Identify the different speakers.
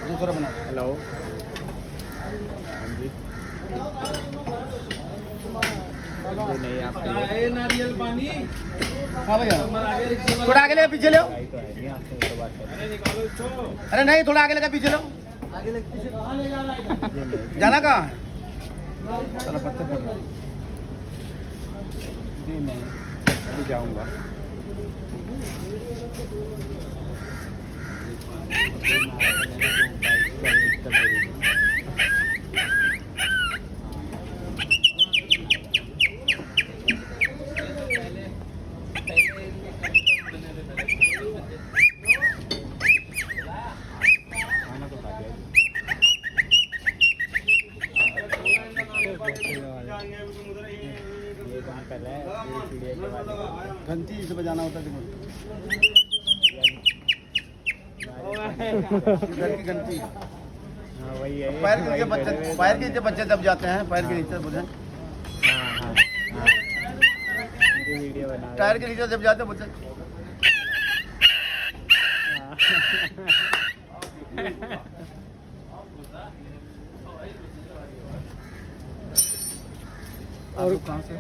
Speaker 1: दूसरा बना।
Speaker 2: हेलो, हाँ जी। नहीं आप
Speaker 1: नारियल पानी। हाँ भैया, थोड़ा आगे लगा पीछे लो।
Speaker 2: तो है नहीं आपसे तो बात कर।
Speaker 1: अरे नहीं, थोड़ा आगे लगा पीछे लो। आगे लगा पीछे जाना कहाँ है? चलो पत्थर पड़ रहा।
Speaker 2: नहीं अभी जाऊँगा।
Speaker 1: घंटी से बजाना होता है इधर की घंटी।
Speaker 2: हाँ वही है।
Speaker 1: पैर के नीचे बच्चे, पैर के नीचे बच्चे दब जाते हैं। पैर के नीचे बुझे,
Speaker 2: हाँ वीडियो बना
Speaker 1: टायर के नीचे दब जाते हैं बच्चे। और कहाँ से?